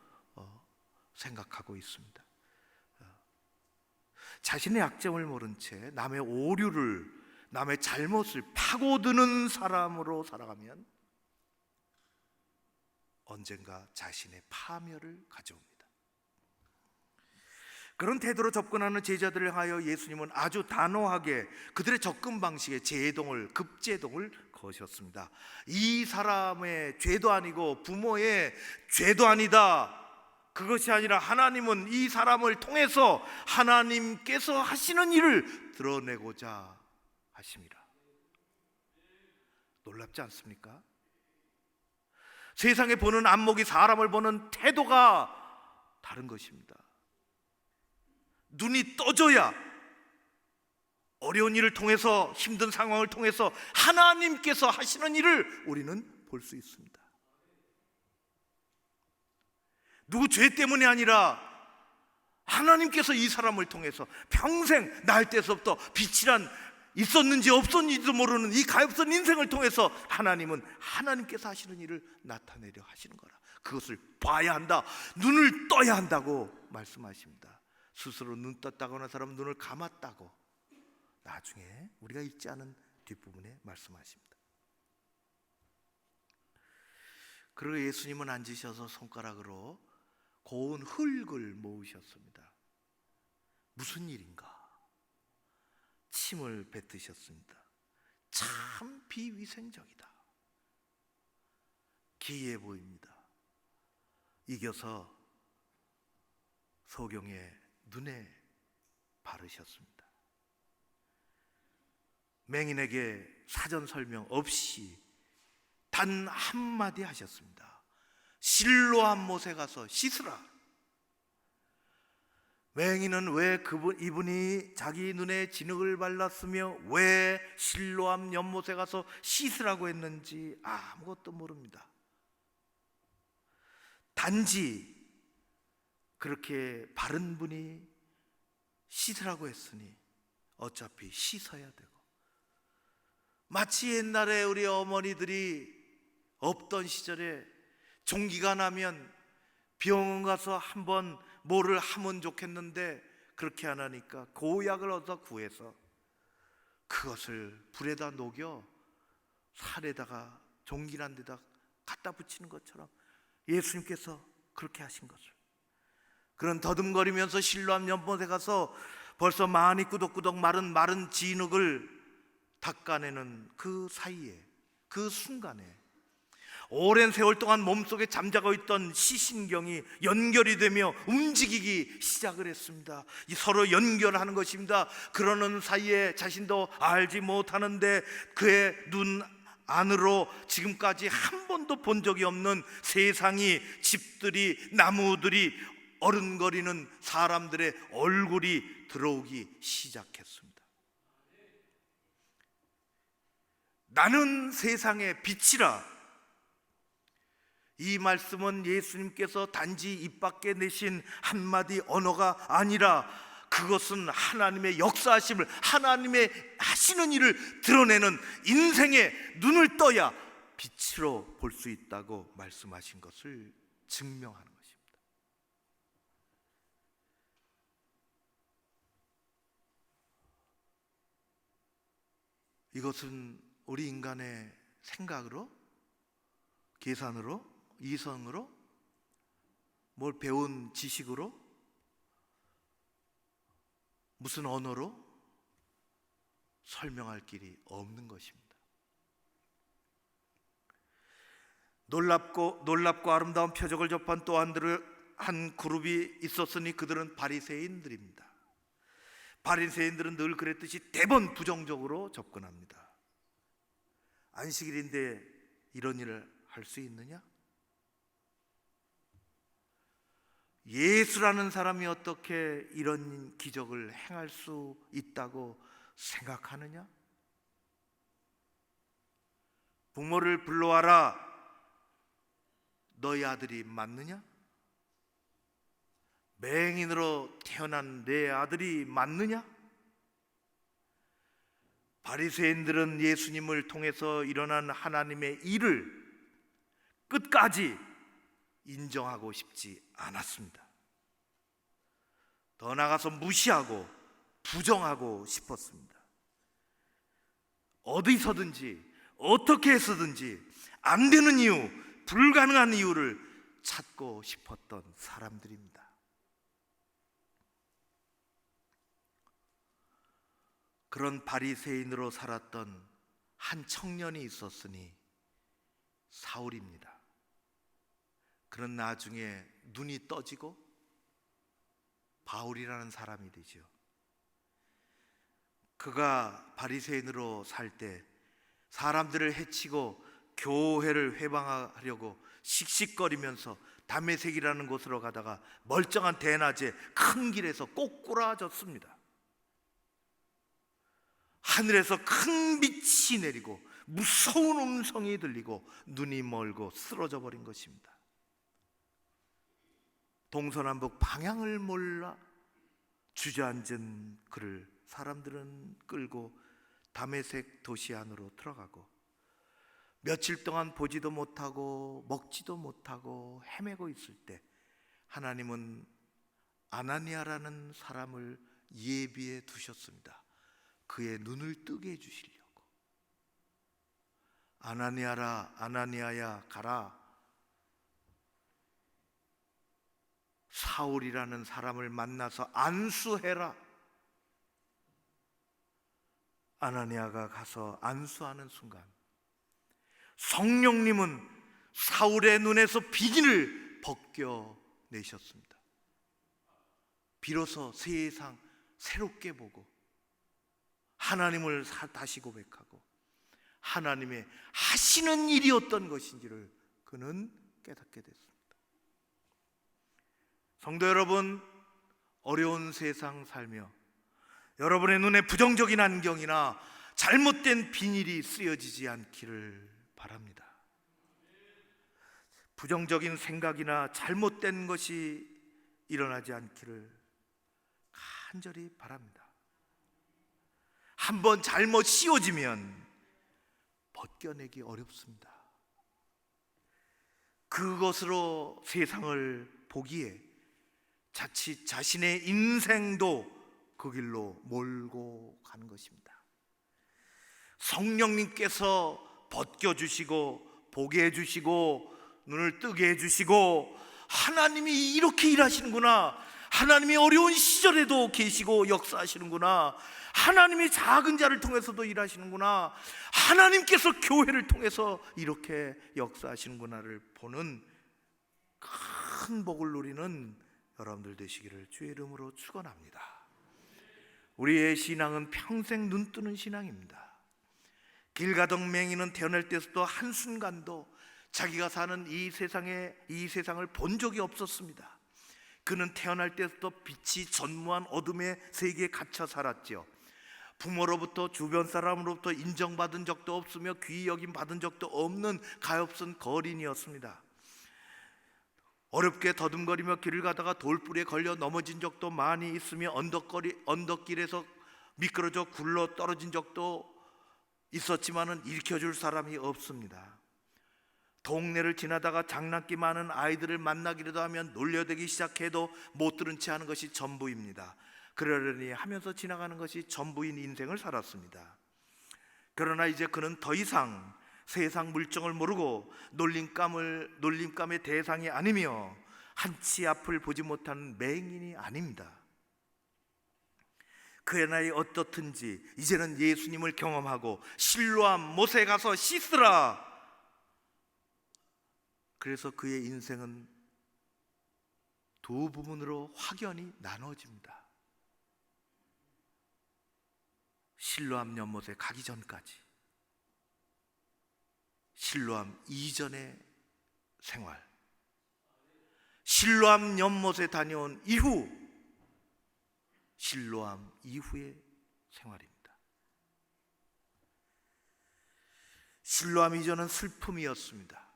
생각하고 있습니다. 자신의 약점을 모른 채 남의 오류를, 남의 잘못을 파고드는 사람으로 살아가면 언젠가 자신의 파멸을 가져옵니다. 그런 태도로 접근하는 제자들을 향하여 예수님은 아주 단호하게 그들의 접근 방식에 급제동을 거셨습니다. 이 사람의 죄도 아니고 부모의 죄도 아니다. 그것이 아니라 하나님은 이 사람을 통해서 하나님께서 하시는 일을 드러내고자 하십니다. 놀랍지 않습니까? 세상에 보는 안목이 사람을 보는 태도가 다른 것입니다. 눈이 떠져야 어려운 일을 통해서, 힘든 상황을 통해서 하나님께서 하시는 일을 우리는 볼 수 있습니다. 누구 죄 때문이 아니라 하나님께서 이 사람을 통해서 평생 날 때서부터 빛이란 있었는지 없었는지도 모르는 이 가엾은 인생을 통해서 하나님은 하나님께서 하시는 일을 나타내려 하시는 거라. 그것을 봐야 한다, 눈을 떠야 한다고 말씀하십니다. 스스로 눈 떴다고 하는 사람은 눈을 감았다고 나중에 우리가 읽지 않은 뒷부분에 말씀하십니다. 그리고 예수님은 앉으셔서 손가락으로 고운 흙을 모으셨습니다. 무슨 일인가? 침을 뱉으셨습니다. 참 비위생적이다. 기이해 보입니다. 이겨서 소경의 눈에 바르셨습니다. 맹인에게 사전 설명 없이 단 한마디 하셨습니다. 실로암 못에 가서 씻으라. 맹인은 왜 이분이 자기 눈에 진흙을 발랐으며 왜 실로암 연못에 가서 씻으라고 했는지 아무것도 모릅니다. 단지 그렇게 바른 분이 씻으라고 했으니 어차피 씻어야 되고, 마치 옛날에 우리 어머니들이 없던 시절에 종기가 나면 병원 가서 한번 뭐를 하면 좋겠는데 그렇게 안 하니까 고약을 얻어 구해서 그것을 불에다 녹여 살에다가 종기난 데다 갖다 붙이는 것처럼 예수님께서 그렇게 하신 것을, 그런 더듬거리면서 실로암 연못에 가서 벌써 많이 꾸덕꾸덕 마른 진흙을 닦아내는 그 사이에, 그 순간에 오랜 세월 동안 몸속에 잠자고 있던 시신경이 연결이 되며 움직이기 시작을 했습니다. 이 서로 연결하는 것입니다. 그러는 사이에 자신도 알지 못하는데 그의 눈 안으로 지금까지 한 번도 본 적이 없는 세상이, 집들이, 나무들이, 어른거리는 사람들의 얼굴이 들어오기 시작했습니다. 나는 세상의 빛이라. 이 말씀은 예수님께서 단지 입 밖에 내신 한마디 언어가 아니라 그것은 하나님의 역사하심을, 하나님의 하시는 일을 드러내는 인생의 눈을 떠야 빛으로 볼 수 있다고 말씀하신 것을 증명하는 것입니다. 이것은 우리 인간의 생각으로, 계산으로, 이성으로, 뭘 배운 지식으로, 무슨 언어로 설명할 길이 없는 것입니다. 놀랍고 아름다운 표적을 접한 또 한 그룹이 있었으니 그들은 바리새인들입니다. 바리새인들은 늘 그랬듯이 대번 부정적으로 접근합니다. 안식일인데 이런 일을 할 수 있느냐? 예수라는 사람이 어떻게 이런 기적을 행할 수 있다고 생각하느냐? 부모를 불러와라. 너희 아들이 맞느냐? 맹인으로 태어난 내 아들이 맞느냐? 바리새인들은 예수님을 통해서 일어난 하나님의 일을 끝까지 인정하고 싶지 않았습니다. 더 나아가서 무시하고 부정하고 싶었습니다. 어디서든지 어떻게 해서든지 안 되는 이유, 불가능한 이유를 찾고 싶었던 사람들입니다. 그런 바리새인으로 살았던 한 청년이 있었으니 사울입니다. 그런 나중에 눈이 떠지고 바울이라는 사람이 되죠. 그가 바리새인으로 살 때 사람들을 해치고 교회를 회방하려고 씩씩거리면서 다메섹이라는 곳으로 가다가 멀쩡한 대낮에 큰 길에서 꼬꾸라졌습니다. 하늘에서 큰 빛이 내리고 무서운 음성이 들리고 눈이 멀고 쓰러져 버린 것입니다. 동서남북 방향을 몰라 주저앉은 그를 사람들은 끌고 다메섹 도시 안으로 들어가고 며칠 동안 보지도 못하고 먹지도 못하고 헤매고 있을 때 하나님은 아나니아라는 사람을 예비해 두셨습니다. 그의 눈을 뜨게 해주시려고. 아나니아라, 아나니아야, 가라. 사울이라는 사람을 만나서 안수해라. 아나니아가 가서 안수하는 순간 성령님은 사울의 눈에서 비긴을 벗겨내셨습니다. 비로소 세상 새롭게 보고 하나님을 다시 고백하고 하나님의 하시는 일이 어떤 것인지를 그는 깨닫게 됐습니다. 성도 여러분, 어려운 세상 살며 여러분의 눈에 부정적인 안경이나 잘못된 비닐이 쓰여지지 않기를 바랍니다. 부정적인 생각이나 잘못된 것이 일어나지 않기를 간절히 바랍니다. 한번 잘못 씌워지면 벗겨내기 어렵습니다. 그것으로 세상을 보기에 자칫 자신의 인생도 그 길로 몰고 가는 것입니다. 성령님께서 벗겨주시고 보게 해주시고 눈을 뜨게 해주시고 하나님이 이렇게 일하시는구나, 하나님이 어려운 시절에도 계시고 역사하시는구나, 하나님이 작은 자를 통해서도 일하시는구나, 하나님께서 교회를 통해서 이렇게 역사하시는구나를 보는 큰 복을 누리는 여러분들 되시기를 주의 이름으로 축원합니다. 우리의 신앙은 평생 눈뜨는 신앙입니다. 길 가던 맹인은 태어날 때부터 한순간도 자기가 사는 이 세상을 본 적이 없었습니다. 그는 태어날 때부터 빛이 전무한 어둠의 세계에 갇혀 살았죠. 부모로부터 주변 사람으로부터 인정받은 적도 없으며 귀히 여김 받은 적도 없는 가엾은 거린이었습니다. 어렵게 더듬거리며 길을 가다가 돌불에 걸려 넘어진 적도 많이 있으며 언덕길에서 미끄러져 굴러 떨어진 적도 있었지만은 일으켜줄 사람이 없습니다. 동네를 지나다가 장난기 많은 아이들을 만나기라도 하면 놀려대기 시작해도 못 들은 채 하는 것이 전부입니다. 그러려니 하면서 지나가는 것이 전부인 인생을 살았습니다. 그러나 이제 그는 더 이상 세상 물정을 모르고 놀림감의 대상이 아니며 한치 앞을 보지 못하는 맹인이 아닙니다. 그의 나이 어떻든지 이제는 예수님을 경험하고 실로암 못에 가서 씻으라. 그래서 그의 인생은 두 부분으로 확연히 나눠집니다. 실로암 연못에 가기 전까지, 실로암 이전의 생활, 실로암 연못에 다녀온 이후, 실로암 이후의 생활입니다. 실로암 이전은 슬픔이었습니다.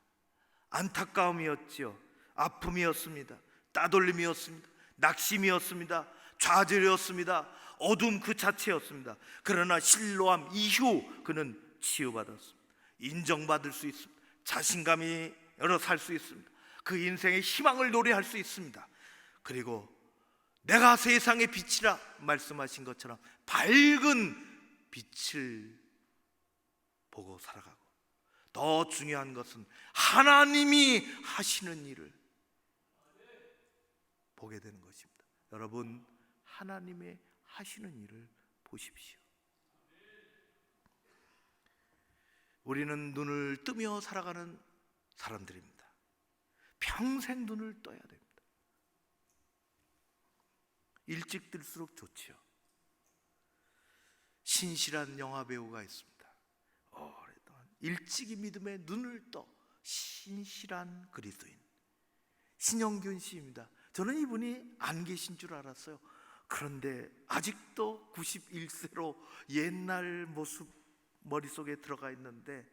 안타까움이었지요. 아픔이었습니다. 따돌림이었습니다. 낙심이었습니다. 좌절이었습니다. 어둠 그 자체였습니다. 그러나 실로암 이후 그는 치유받았습니다. 인정받을 수 있습니다. 자신감이 열어 살 수 있습니다. 그 인생의 희망을 노래할 수 있습니다. 그리고 내가 세상의 빛이라 말씀하신 것처럼 밝은 빛을 보고 살아가고, 더 중요한 것은 하나님이 하시는 일을 보게 되는 것입니다. 여러분, 하나님의 하시는 일을 보십시오. 우리는 눈을 뜨며 살아가는 사람들입니다. 평생 눈을 떠야 됩니다. 일찍 뜰수록 좋지요. 신실한 영화 배우가 있습니다. 오랫동안 일찍이 믿음에 눈을 떠 신실한 그리스도인 신영균 씨입니다. 저는 이분이 안 계신 줄 알았어요. 그런데 아직도 91세로 옛날 모습 머릿속에 들어가 있는데,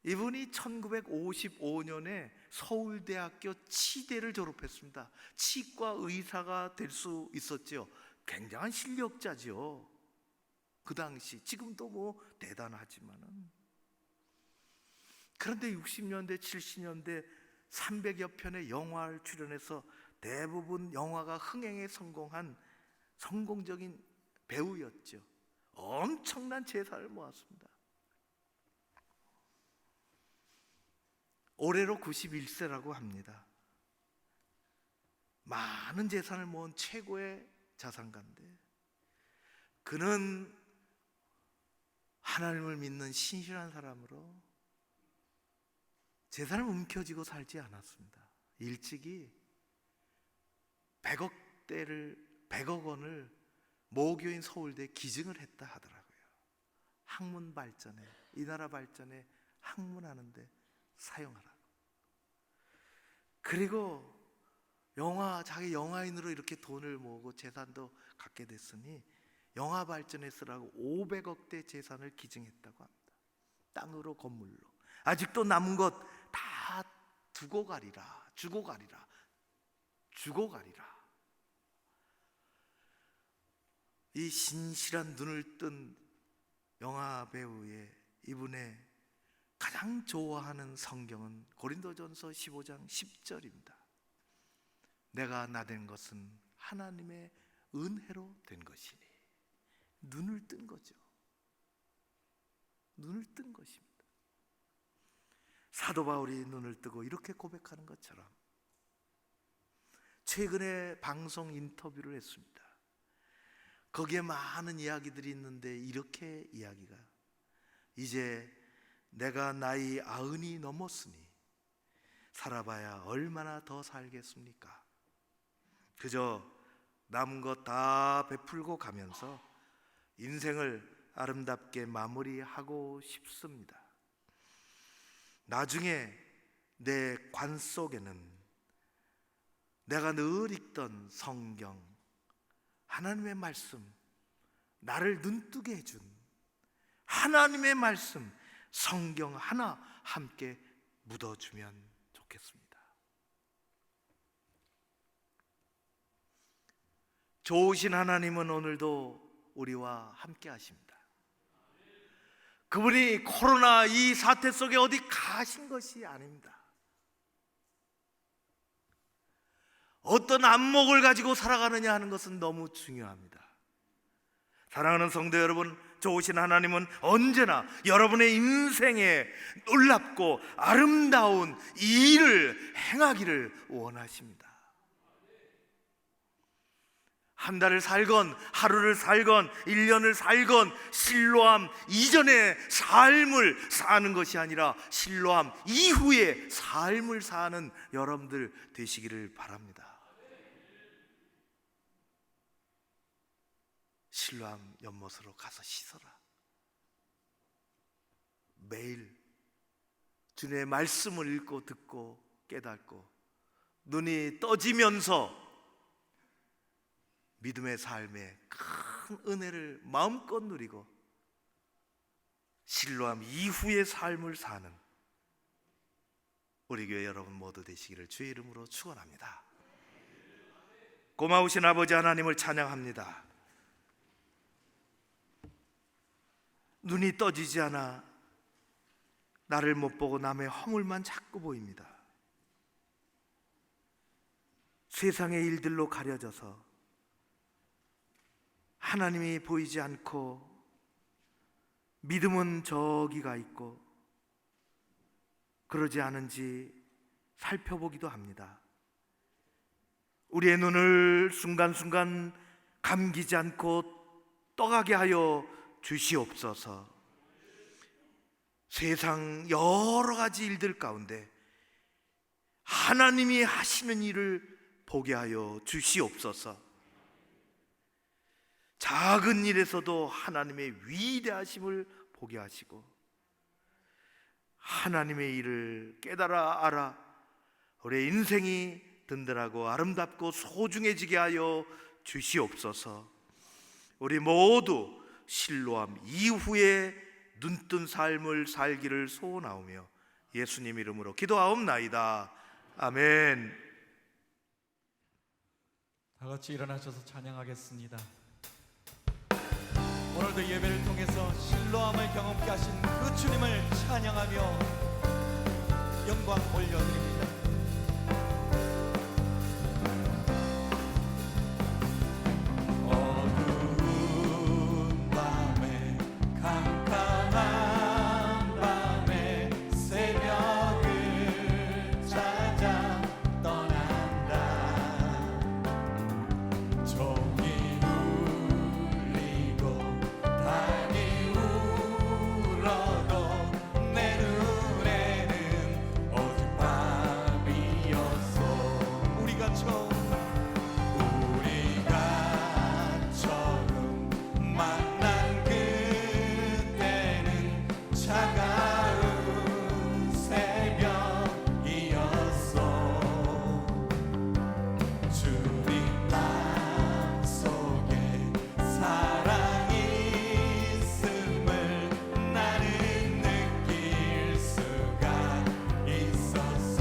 이분이 1955년에 서울대학교 치대를 졸업했습니다. 치과 의사가 될 수 있었죠. 굉장한 실력자죠. 그 당시, 지금도 뭐 대단하지만은. 그런데 60년대 70년대 300여 편의 영화를 출연해서 대부분 영화가 흥행에 성공한 성공적인 배우였죠. 엄청난 재산을 모았습니다. 올해로 91세라고 합니다. 많은 재산을 모은 최고의 자산가인데, 그는 하나님을 믿는 신실한 사람으로 재산을 움켜쥐고 살지 않았습니다. 일찍이 100억 원을 모교인 서울대에 기증을 했다 하더라고요. 학문 발전에, 이 나라 발전에 학문하는데 사용하라고. 그리고 자기 영화인으로 이렇게 돈을 모으고 재산도 갖게 됐으니 영화 발전에 쓰라고 500억대 재산을 기증했다고 합니다. 땅으로 건물로. 아직도 남은 것 다 두고 가리라, 주고 가리라, 주고 가리라. 이 신실한 눈을 뜬 영화 배우의 이분의 가장 좋아하는 성경은 고린도전서 15장 10절입니다. 내가 나된 것은 하나님의 은혜로 된 것이니. 눈을 뜬 거죠. 눈을 뜬 것입니다. 사도 바울이 눈을 뜨고 이렇게 고백하는 것처럼 최근에 방송 인터뷰를 했습니다. 거기에 많은 이야기들이 있는데 이렇게 이야기가, 이제 내가 나이 90이 넘었으니 살아봐야 얼마나 더 살겠습니까? 그저 남은 것 다 베풀고 가면서 인생을 아름답게 마무리하고 싶습니다. 나중에 내 관 속에는 내가 늘 읽던 성경, 하나님의 말씀, 나를 눈뜨게 해준 하나님의 말씀, 성경 하나 함께 묻어주면 좋겠습니다. 좋으신 하나님은 오늘도 우리와 함께 하십니다. 그분이 코로나 이 사태 속에 어디 가신 것이 아닙니다. 어떤 안목을 가지고 살아가느냐 하는 것은 너무 중요합니다. 사랑하는 성도 여러분, 좋으신 하나님은 언제나 여러분의 인생에 놀랍고 아름다운 일을 행하기를 원하십니다. 한 달을 살건 하루를 살건 1년을 살건 실로암 이전의 삶을 사는 것이 아니라 실로암 이후의 삶을 사는 여러분들 되시기를 바랍니다. 실로암 연못으로 가서 씻어라. 매일 주님의 말씀을 읽고 듣고 깨닫고 눈이 떠지면서 믿음의 삶에 큰 은혜를 마음껏 누리고 실로암 이후의 삶을 사는 우리 교회 여러분 모두 되시기를 주의 이름으로 축원합니다. 고마우신 아버지 하나님을 찬양합니다. 눈이 떠지지 않아 나를 못 보고 남의 허물만 자꾸 보입니다. 세상의 일들로 가려져서 하나님이 보이지 않고 믿음은 저기가 있고 그러지 않은지 살펴보기도 합니다. 우리의 눈을 순간순간 감기지 않고 떠가게 하여 주시옵소서. 세상 여러 가지 일들 가운데 하나님이 하시는 일을 보게 하여 주시옵소서. 작은 일에서도 하나님의 위대하심을 보게 하시고 하나님의 일을 깨달아 알아 우리의 인생이 든든하고 아름답고 소중해지게 하여 주시옵소서. 우리 모두 실로암 이후에 눈뜬 삶을 살기를 소원하오며 예수님 이름으로 기도하옵나이다. 아멘. 다 같이 일어나셔서 찬양하겠습니다. 오늘도 예배를 통해서 실로암을 경험케 하신 그 주님을 찬양하며 영광 올려드립니다. 어두운 밤에 캄캄한 밤에 새벽을 찾아 떠난다. 종이 울리고 달이 울어도 내 눈에는 오직 밤이었어. 우리가 처음 만난 그때는 차가운 새벽이었어. 주님 마음속에 사랑이 있음을 나는 느낄 수가 있었어.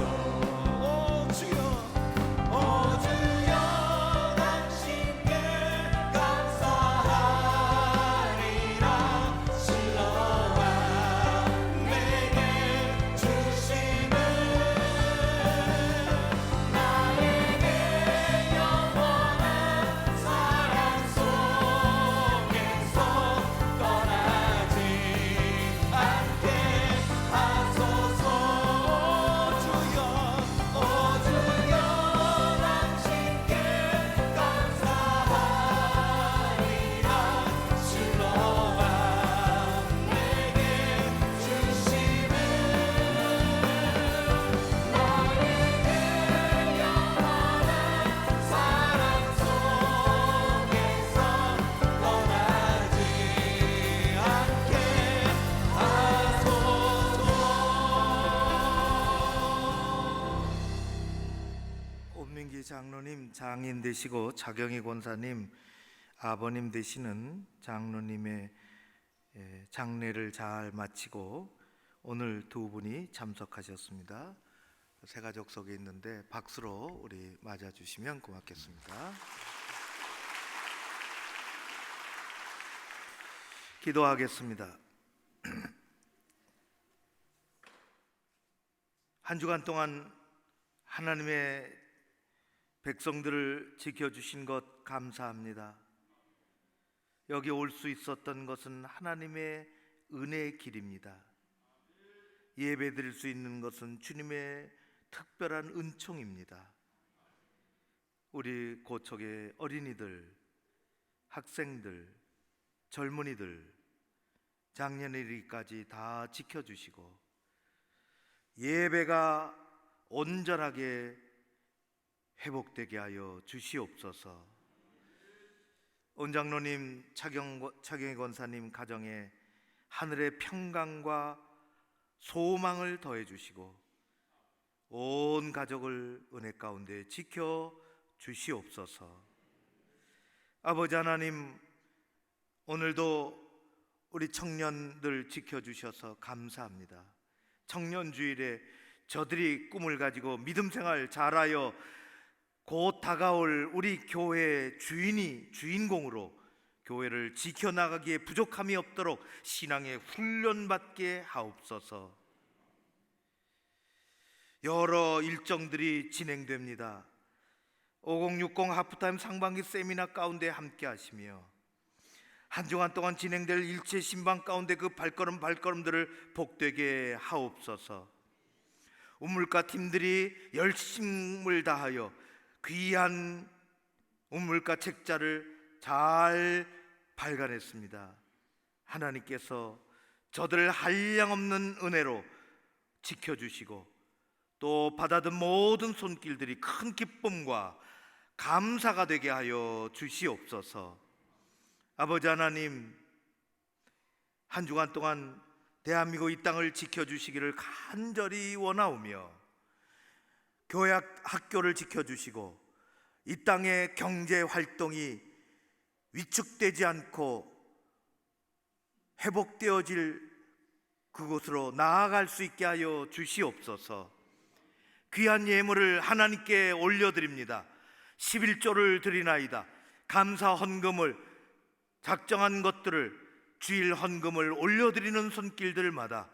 오 주여 당신께 감사하리라. 실로암 내게 주심을 나에게 영원한 사랑 속에서 떠나지 않게 하소서. 주여 당신께 감사하리라. 실로암 내게 주심을 나에게 영원한 사랑 속에서 떠나지 않게 하소서. 옴민기 장로님 장인 되시고 자경희 권사님 아버님 되시는 장로님의 장례를 잘 마치고 오늘 두 분이 참석하셨습니다. 새가족 속에 있는데 박수로 우리 맞아주시면 고맙겠습니다. 기도하겠습니다. 한 주간 동안 하나님의 백성들을 지켜주신 것 감사합니다. 여기 올 수 있었던 것은 하나님의 은혜의 길입니다. 예배 드릴 수 있는 것은 주님의 특별한 은총입니다. 우리 고척의 어린이들, 학생들, 젊은이들, 장년일까지 다 지켜주시고 예배가 온전하게 회복되게 하여 주시옵소서. 원장로님, 차경희 권사님 가정에 하늘의 평강과 소망을 더해 주시고 온 가족을 은혜 가운데 지켜 주시옵소서. 아버지 하나님, 오늘도 우리 청년들 지켜주셔서 감사합니다. 청년주일에 저들이 꿈을 가지고 믿음 생활 잘하여 곧 다가올 우리 교회의 주인공으로 교회를 지켜나가기에 부족함이 없도록 신앙의 훈련받게 하옵소서. 여러 일정들이 진행됩니다. 5060 하프타임 상반기 세미나 가운데 함께 하시며 한 주간 동안 진행될 일체 신방 가운데 그 발걸음들을 복되게 하옵소서. 운물가 팀들이 열심을 다하여 귀한 운물가 책자를 잘 발간했습니다. 하나님께서 저들을 한량없는 은혜로 지켜주시고 또 받아든 모든 손길들이 큰 기쁨과 감사가 되게 하여 주시옵소서. 아버지 하나님, 한 주간 동안 대한민국 이 땅을 지켜주시기를 간절히 원하오며 교회 학교를 지켜주시고 이 땅의 경제 활동이 위축되지 않고 회복되어질 그곳으로 나아갈 수 있게 하여 주시옵소서. 귀한 예물을 하나님께 올려드립니다. 11조를 드리나이다. 감사 헌금을, 작정한 것들을, 주일 헌금을 올려드리는 손길들마다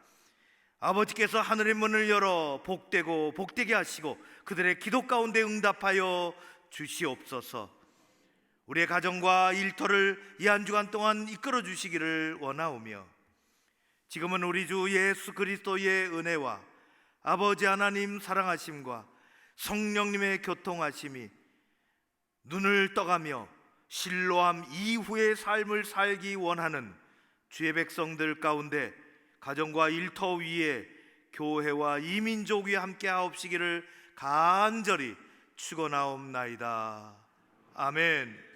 아버지께서 하늘의 문을 열어 복되고 복되게 하시고 그들의 기도 가운데 응답하여 주시옵소서. 우리의 가정과 일터를 이 한 주간 동안 이끌어 주시기를 원하오며 지금은 우리 주 예수 그리스도의 은혜와 아버지 하나님 사랑하심과 성령님의 교통하심이 눈을 떠가며 실로암 이후의 삶을 살기 원하는 주의 백성들 가운데 가정과 일터 위에 교회와 이민족 위에 함께 하옵시기를 간절히 축원하옵나이다. 아멘.